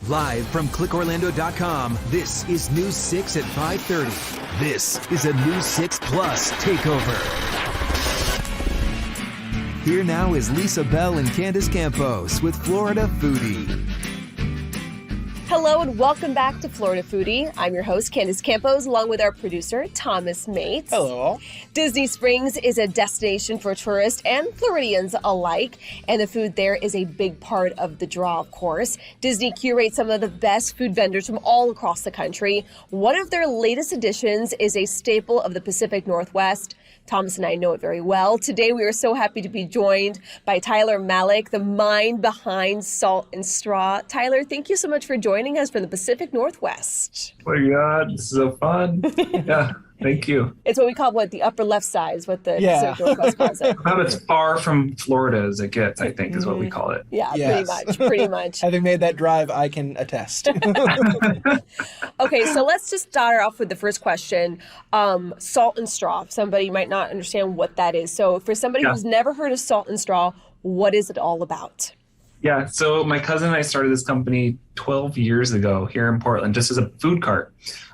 Live from clickorlando.com, this is News 6 at 5:30. This is a News 6 Plus takeover. Here now is Lisa Bell and Candace Campos with Florida Foodie. Hello and welcome back to Florida Foodie. I'm your host, Candace Campos, along with our producer, Thomas Mates. Hello. Disney Springs is a destination for tourists and Floridians alike, and the food there is a big part of the draw, of course. Disney curates some of the best food vendors from all across the country. One of their latest additions is a staple of the Pacific Northwest. Thomas and I know it very well. Today, we are so happy to be joined by Tyler Malek, the mind behind Salt and Straw. Tyler, thank you so much for joining us from the Pacific Northwest. Oh my God, this is so fun. Yeah, thank you. It's what we call the upper left side is what the Pacific Northwest calls it. About as far from Florida as it gets, I think, is what we call it. Yeah, Yes. pretty much. Having made that drive, I can attest. Okay, so let's just start off with the first question. Salt and Straw. Somebody might not understand what that is. So for somebody who's never heard of Salt and Straw, what is it all about? Yeah, so my cousin and I started this company 12 years ago here in Portland, just as a food cart.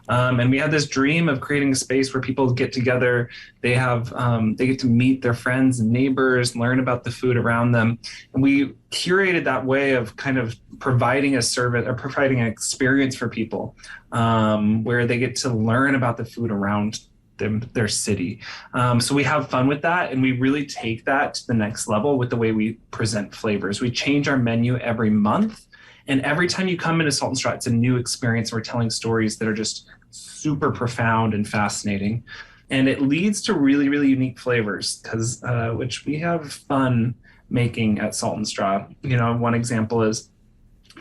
And we had this dream of creating a space where people get together. They get to meet their friends and neighbors, learn about the food around them. And we curated that way of kind of providing a service or providing an experience for people where they get to learn about the food around their city. So we have fun with that, and we really take that to the next level with the way we present flavors. We change our menu every month, and every time you come into Salt and Straw, it's a new experience. We're telling stories that are just super profound and fascinating, and it leads to really, really unique flavors, which we have fun making at Salt and Straw. You know, one example is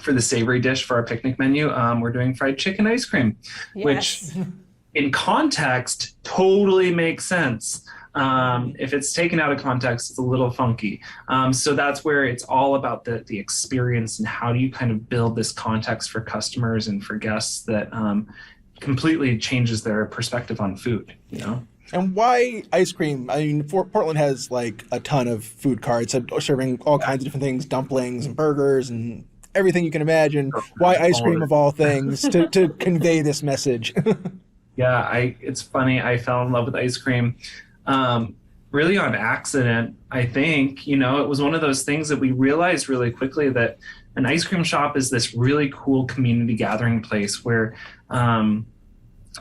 for the savory dish for our picnic menu, we're doing fried chicken ice cream, which in context totally makes sense. If it's taken out of context, it's a little funky. So that's where it's all about the experience and how do you kind of build this context for customers and for guests that completely changes their perspective on food, you know? And why ice cream? I mean, Portland has like a ton of food carts serving all kinds of different things, dumplings and burgers and everything you can imagine. Why ice cream of all things to convey this message? Yeah, it's funny. I fell in love with ice cream really on accident, I think. You know, it was one of those things that we realized really quickly that an ice cream shop is this really cool community gathering place where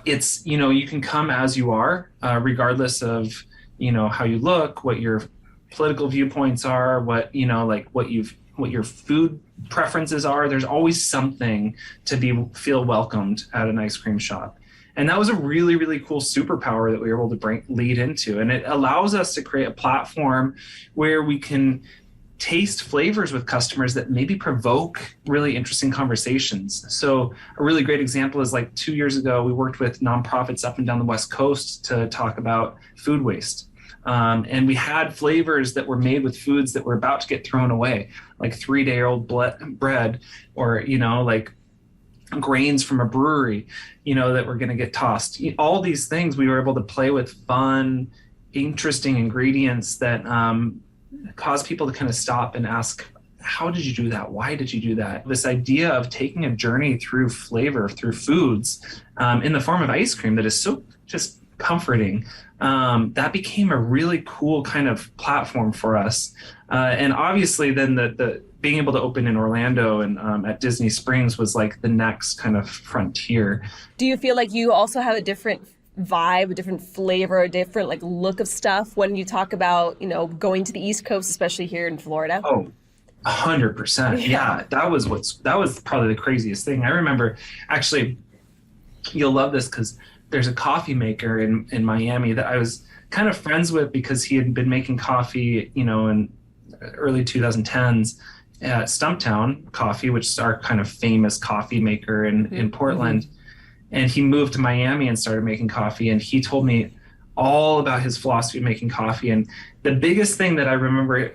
it's, you know, you can come as you are, regardless of, you know, how you look, what your political viewpoints are, what your food preferences are. There's always something to feel welcomed at an ice cream shop. And that was a really, really cool superpower that we were able to lead into. And it allows us to create a platform where we can taste flavors with customers that maybe provoke really interesting conversations. So a really great example is like 2 years ago, we worked with nonprofits up and down the West Coast to talk about food waste. And we had flavors that were made with foods that were about to get thrown away, like 3-day-old bread or, you know, like grains from a brewery, you know, that were going to get tossed. All these things we were able to play with fun, interesting ingredients that cause people to kind of stop and ask, how did you do that? Why did you do that? This idea of taking a journey through flavor, through foods in the form of ice cream that is so just comforting. That became a really cool kind of platform for us. And obviously then the being able to open in Orlando and at Disney Springs was like the next kind of frontier. Do you feel like you also have a different vibe, a different flavor, a different like look of stuff when you talk about, you know, going to the East Coast, especially here in Florida? Oh, 100%. Yeah, that was probably the craziest thing. I remember, actually, you'll love this because there's a coffee maker in Miami that I was kind of friends with because he had been making coffee, you know, in early 2010s at Stumptown Coffee, which is our kind of famous coffee maker in Portland. And he moved to Miami and started making coffee. And he told me all about his philosophy of making coffee. And the biggest thing that I remember,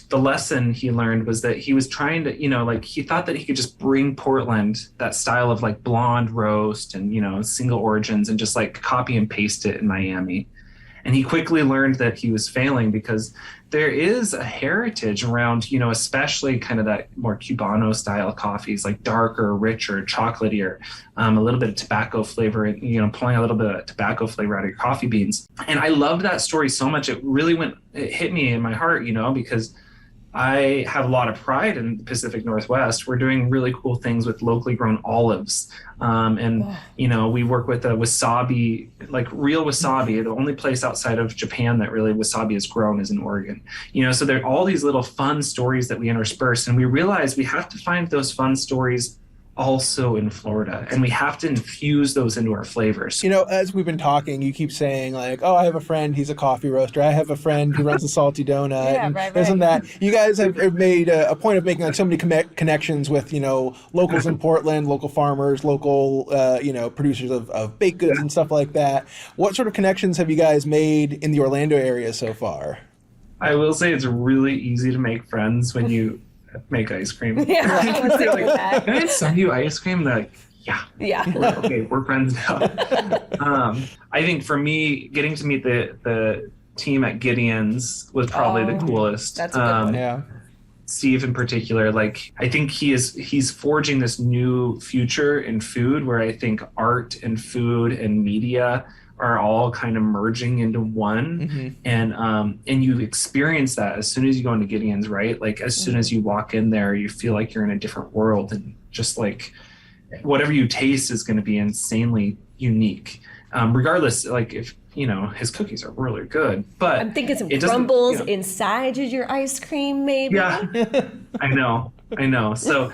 the lesson he learned was that he was trying to, you know, like he thought that he could just bring Portland, that style of like blonde roast and, you know, single origins and just like copy and paste it in Miami. And he quickly learned that he was failing because there is a heritage around, especially kind of that more Cubano style coffees, like darker, richer, chocolatier, a little bit of tobacco flavor, pulling a little bit of tobacco flavor out of your coffee beans. And I loved that story so much. It hit me in my heart, because I have a lot of pride in the Pacific Northwest. We're doing really cool things with locally grown olives. We work with a wasabi, like real wasabi. The only place outside of Japan that really wasabi is grown is in Oregon. So there are all these little fun stories that we intersperse, and we realize we have to find those fun stories also in Florida, and we have to infuse those into our flavors. As we've been talking, you keep saying like, oh, I have a friend, he's a coffee roaster. I have a friend who runs a salty donut. Yeah, and right. Isn't that, you guys have made a point of making like so many connections with, locals in Portland, local farmers, local, producers of baked goods and stuff like that. What sort of connections have you guys made in the Orlando area so far? I will say it's really easy to make friends when you make ice cream. Yeah, let's say like that. Can I send you ice cream? They're like, yeah. We're friends now. I think for me, getting to meet the team at Gideon's was probably the coolest. That's a good one. Yeah. Steve in particular, like I think he's forging this new future in food where I think art and food and media are all kind of merging into one. And you experience that as soon as you go into Gideon's, right? Like as soon as you walk in there, you feel like you're in a different world, and just like whatever you taste is going to be insanely unique. Regardless, like if his cookies are really good, but I'm thinking some crumbles inside your ice cream, maybe. Yeah, I know. So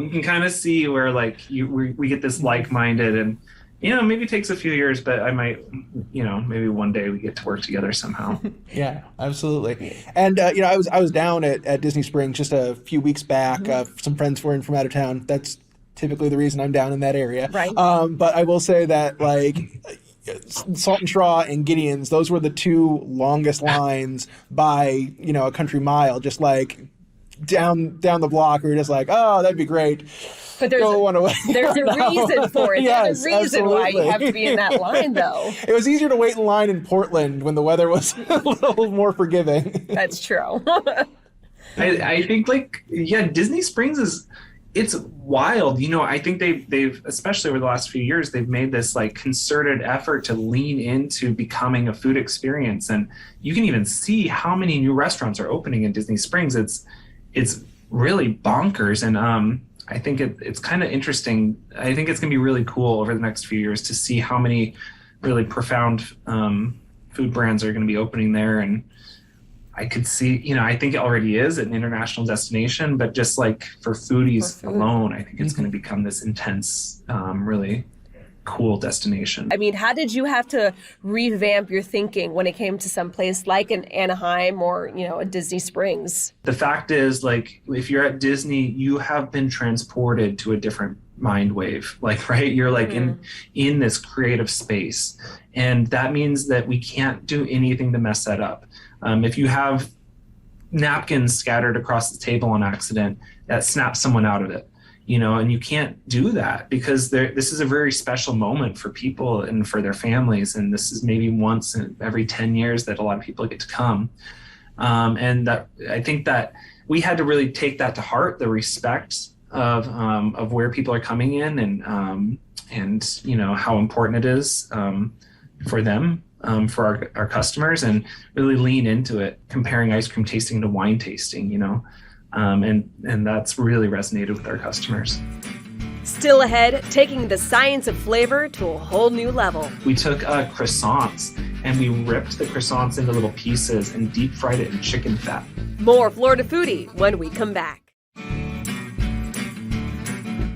you can kind of see where like we get this like-minded, and maybe it takes a few years, but I might, maybe one day we get to work together somehow. Yeah, absolutely. And I was down at Disney Springs just a few weeks back. Some friends were in from out of town. That's typically the reason I'm down in that area. Right. But I will say that like Salt and Straw and Gideon's, those were the two longest lines by a country mile. Just like down the block, we were just like, oh, that'd be great. But there's a reason for it. Yes, there's a reason why you have to absolutely. be in that line, though. It was easier to wait in line in Portland when the weather was a little more forgiving. That's true. I think Disney Springs it's wild. I think they've especially over the last few years, they've made this like concerted effort to lean into becoming a food experience. And you can even see how many new restaurants are opening in Disney Springs. It's really bonkers. And I think it's kind of interesting. I think it's going to be really cool over the next few years to see how many really profound food brands are going to be opening there. And I could see, I think it already is an international destination, but just like for foodies alone, I think it's going to become this intense, really cool destination. I mean, how did you have to revamp your thinking when it came to some place like an Anaheim or, a Disney Springs? The fact is, like, if you're at Disney, you have been transported to a different mind wave, like, right? You're like in this creative space. And that means that we can't do anything to mess that up. If you have napkins scattered across the table on accident, that snaps someone out of it, and you can't do that because this is a very special moment for people and for their families. And this is maybe once in every 10 years that a lot of people get to come. And that I think that we had to really take that to heart, the respect of where people are coming in and how important it is for them. For our customers, and really lean into it, comparing ice cream tasting to wine tasting, and that's really resonated with our customers. Still ahead, taking the science of flavor to a whole new level. We took croissants and we ripped the croissants into little pieces and deep fried it in chicken fat. More Florida Foodie when we come back.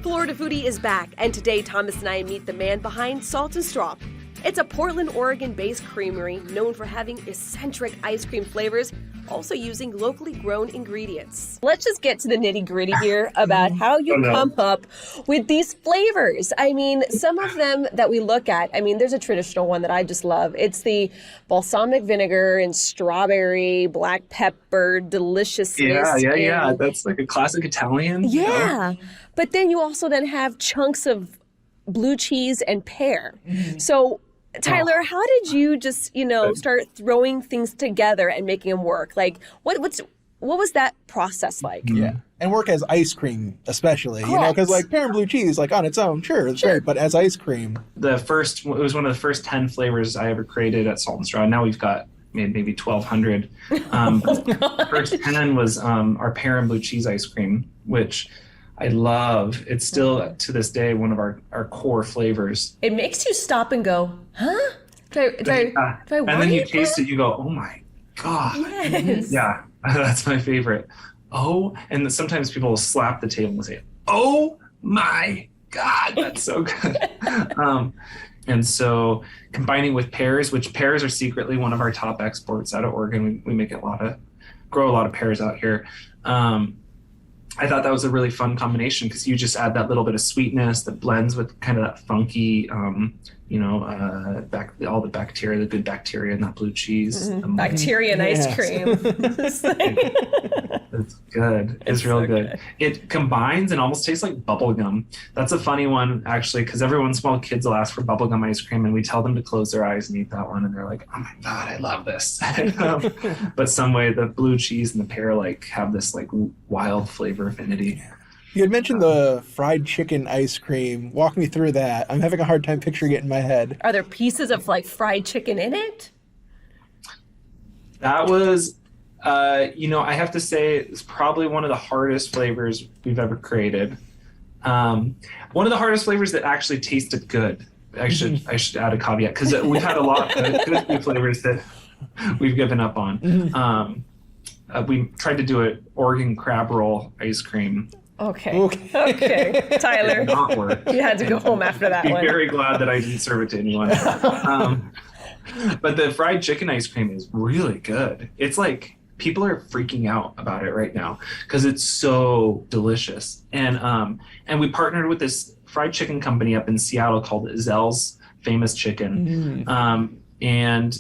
Florida Foodie is back, and today Thomas and I meet the man behind Salt and Straw. It's a Portland, Oregon-based creamery known for having eccentric ice cream flavors, also using locally grown ingredients. Let's just get to the nitty-gritty here about how you come up with these flavors. I mean, some of them that we look at, there's a traditional one that I just love. It's the balsamic vinegar and strawberry, black pepper, deliciousness. Yeah. That's like a classic Italian. Yeah. But then you also then have chunks of blue cheese and pear. So Tyler, how did you just, start throwing things together and making them work? Like, what was that process like? Yeah. And work as ice cream, especially, Correct. because like pear and blue cheese, like on its own, sure, it's great, but as ice cream. It was one of the first 10 flavors I ever created at Salt and Straw. Now we've got maybe 1,200. The first 10 was our pear and blue cheese ice cream, which I love. It's still to this day one of our core flavors. It makes you stop and go, huh? Do I And want then you it? taste it, you go, oh my God. Yes. Yeah, that's my favorite. Oh, and sometimes people will slap the table and say, oh my God, that's so good. And so combining with pears, which pears are secretly one of our top exports out of Oregon. We make grow a lot of pears out here. I thought that was a really fun combination because you just add that little bit of sweetness that blends with kind of that funky, all the bacteria, the good bacteria in that blue cheese. Bacteria and ice cream. It's good. It's real so good. It combines and almost tastes like bubble gum. That's a funny one, actually, because every once in a while kids will ask for bubble gum ice cream and we tell them to close their eyes and eat that one. And they're like, oh my God, I love this. But some way the blue cheese and the pear have this wild flavor affinity. You had mentioned the fried chicken ice cream. Walk me through that. I'm having a hard time picturing it in my head. Are there pieces of fried chicken in it? That was, I have to say it's probably one of the hardest flavors we've ever created. One of the hardest flavors that actually tasted good. I should add a caveat because we've had a lot of good flavors that we've given up on. We tried to do it Oregon crab roll ice cream. Okay. Tyler, It did not work. you had to go home after that Be one. very glad that I didn't serve it to anyone. But the fried chicken ice cream is really good. It's like people are freaking out about it right now because it's so delicious. And we partnered with this fried chicken company up in Seattle called Zell's Famous Chicken. And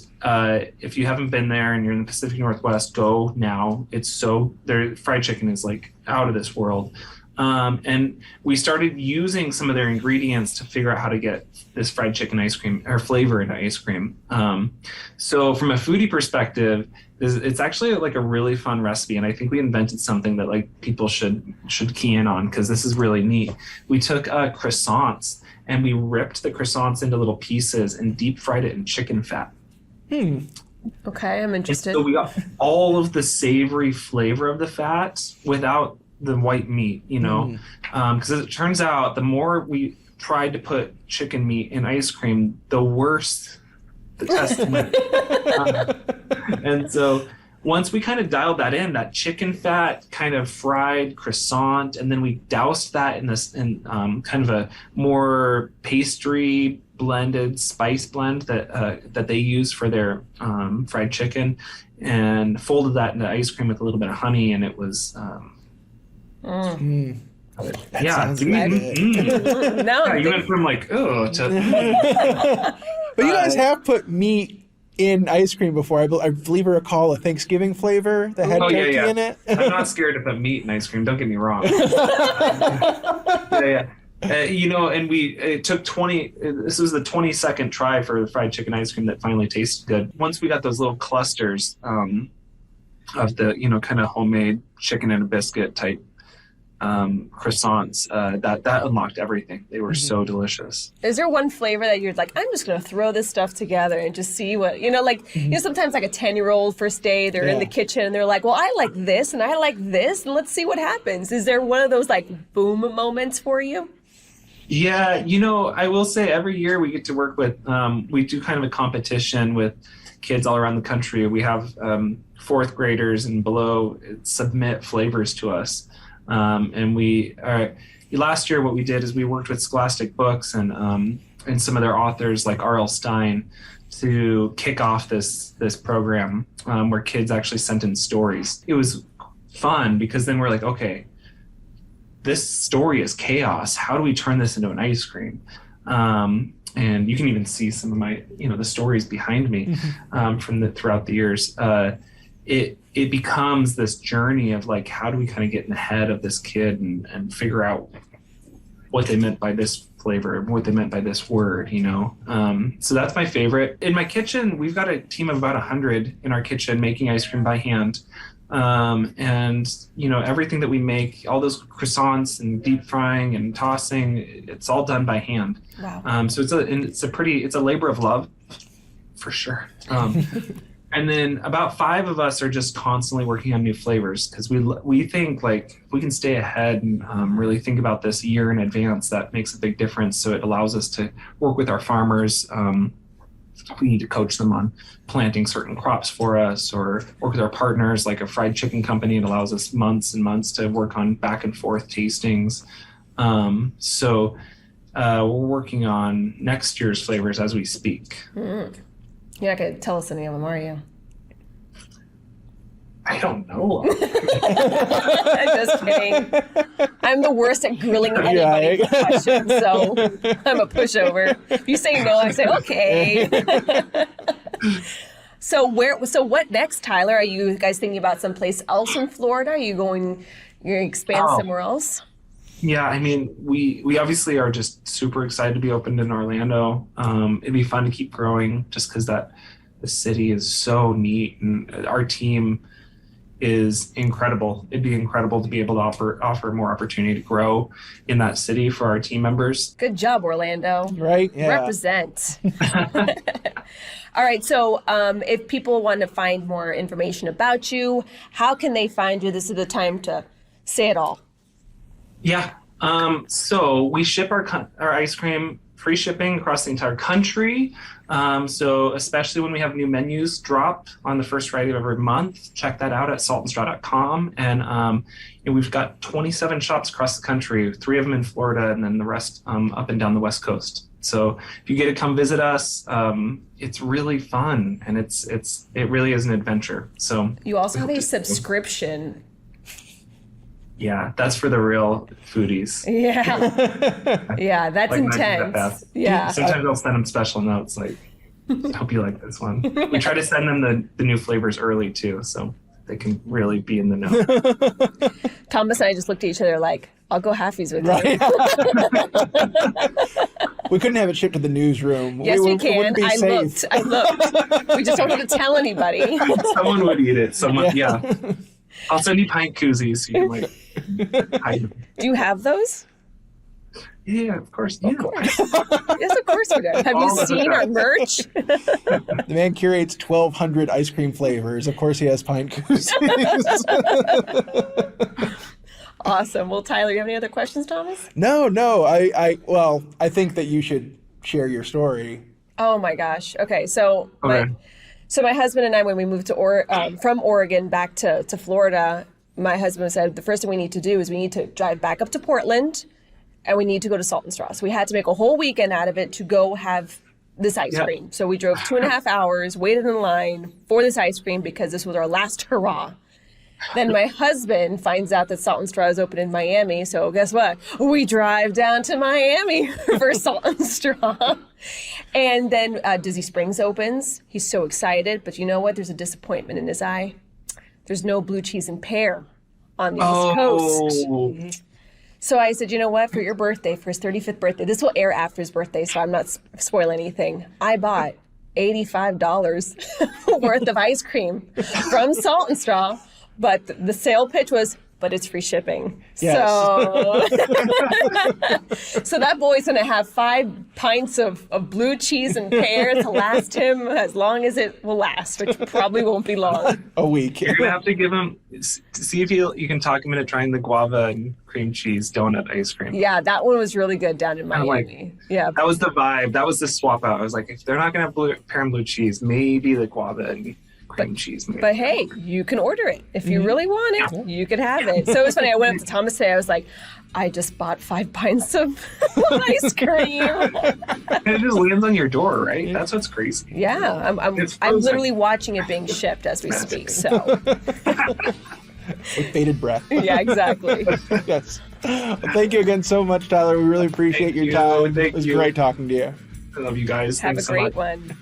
if you haven't been there and you're in the Pacific Northwest, go now. Their fried chicken is out of this world. And we started using some of their ingredients to figure out how to get this fried chicken ice cream or flavor into ice cream. So from a foodie perspective, it's actually a really fun recipe. And I think we invented something that people should key in on because this is really neat. We took croissants and we ripped the croissants into little pieces and deep fried it in chicken fat. Okay, I'm interested. So we got all of the savory flavor of the fat without the white meat, because it turns out the more we tried to put chicken meat in ice cream, the worse the test went. And so once we kind of dialed that in, that chicken fat kind of fried croissant, and then we doused that in kind of a more pastry blended spice blend that they use for their fried chicken, and folded that into ice cream with a little bit of honey, and it was That yeah. sounds good. No, Yeah, you went from to But you guys have put meat in ice cream before. I believe I recall a Thanksgiving flavor that had turkey in it. I'm not scared to put meat in ice cream. Don't get me wrong. And it took 20. This was the 22nd try for the fried chicken ice cream that finally tasted good. Once we got those little clusters of the kind of homemade chicken and a biscuit type croissants, that unlocked everything. They were so delicious. Is there one flavor that you're like, I'm just going to throw this stuff together and just see what, sometimes a 10-year-old first day, they're in the kitchen and they're like, well, I like this and I like this and let's see what happens. Is there one of those boom moments for you? Yeah, I will say every year we get to work with, we do kind of a competition with kids all around the country. We have fourth graders and below submit flavors to us. And last year what we did is we worked with Scholastic Books and some of their authors like R.L. Stine to kick off this program where kids actually sent in stories. It was fun because then we're like, okay, this story is chaos. How do we turn this into an ice cream? And you can even see some of my, the stories behind me throughout the years. It becomes this journey of how do we kind of get in the head of this kid and figure out what they meant by this flavor, what they meant by this word, So that's my favorite. In my kitchen, we've got a team of about 100 in our kitchen making ice cream by hand. And everything that we make, all those croissants and deep frying and tossing, it's all done by hand. Wow. So it's a labor of love, for sure. And then about 5 of us are just constantly working on new flavors because we think like if we can stay ahead and really think about this a year in advance, that makes a big difference. So it allows us to work with our farmers. We need to coach them on planting certain crops for us, or work with our partners like a fried chicken company. It allows us months and months to work on back and forth tastings. So we're working on next year's flavors as we speak. You're not going to tell us any of them, are you? I don't know. Just kidding. I'm the worst at grilling anybody with questions, so I'm a pushover. If you say no, I say okay. So what next, Tyler? Are you guys thinking about someplace else in Florida? Are you going to expand somewhere else? Yeah, I mean, we obviously are just super excited to be opened in Orlando. It'd be fun to keep growing just because the city is so neat and our team is incredible. It'd be incredible to be able to offer more opportunity to grow in that city for our team members. Good job, Orlando. Right? Yeah. Represent. All right. So if people want to find more information about you, how can they find you? This is the time to say it all. Yeah. So we ship our ice cream free shipping across the entire country. So especially when we have new menus drop on the first Friday of every month, check that out at saltandstraw.com. And we've got 27 shops across the country, 3 of them in Florida, and then the rest up and down the West Coast. So if you get to come visit us, it's really fun, and it really is an adventure. So you also have a subscription. Yeah, that's for the real foodies. Yeah. Yeah, that's like intense. Yeah. Sometimes I'll send them special notes like, hope you like this one. We try to send them the new flavors early too, so they can really be in the know. Thomas and I just looked at each other like, I'll go halfies with you. We couldn't have it shipped to the newsroom. Yes, we can. I looked. We just don't have to tell anybody. Someone would eat it. Yeah. I'll send you pint koozies so you can hide them. Do you have those? Yeah, of course. Yeah. Of course. Yes, of course we do. Have you seen our merch? The man curates 1,200 ice cream flavors. Of course he has pint koozies. Awesome. Well, Tyler, you have any other questions, Thomas? No. I think that you should share your story. Oh my gosh. Okay, so my husband and I, when we moved to from Oregon back to Florida, my husband said the first thing we need to do is we need to drive back up to Portland, and we need to go to Salt and Straw. So we had to make a whole weekend out of it to go have this ice cream. So we drove 2.5 hours, waited in line for this ice cream because this was our last hurrah. Then my husband finds out that Salt and Straw is open in Miami. So guess what? We drive down to Miami for Salt and Straw. And then Disney Springs opens. He's so excited. But you know what? There's a disappointment in his eye. There's no blue cheese and pear on the East Coast. So I said, you know what? For your birthday, for his 35th birthday, this will air after his birthday, so I'm not spoiling anything. I bought $85 worth of ice cream from Salt and Straw. But the sale pitch was, but it's free shipping. Yes. So that boy's going to have 5 pints of blue cheese and pear to last him as long as it will last, which probably won't be long. A week. You're going to have to give him, see if you can talk him into trying the guava and cream cheese donut ice cream. Yeah, that one was really good down in Miami. Yeah, that was the vibe. That was the swap out. I was like, if they're not going to have pear and blue cheese, maybe the guava and cream cheese. Maybe. But hey, you can order it. If you really want it, you can have it. So it was funny. I went up to Thomas today. I was like, I just bought 5 pints of ice cream. And it just lands on your door, right? That's what's crazy. Yeah, I'm literally watching it being shipped as we speak. So with bated breath. Yeah, exactly. Yes. Well, thank you again so much, Tyler. We really appreciate your time. It was great talking to you. I love you guys. Have a great one.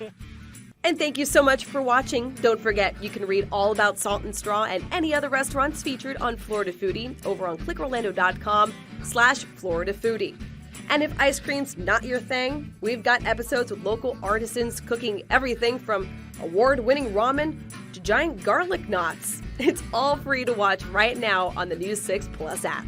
And thank you so much for watching. Don't forget, you can read all about Salt and Straw and any other restaurants featured on Florida Foodie over on clickorlando.com/Florida Foodie. And if ice cream's not your thing, we've got episodes with local artisans cooking everything from award-winning ramen to giant garlic knots. It's all free to watch right now on the News 6 Plus app.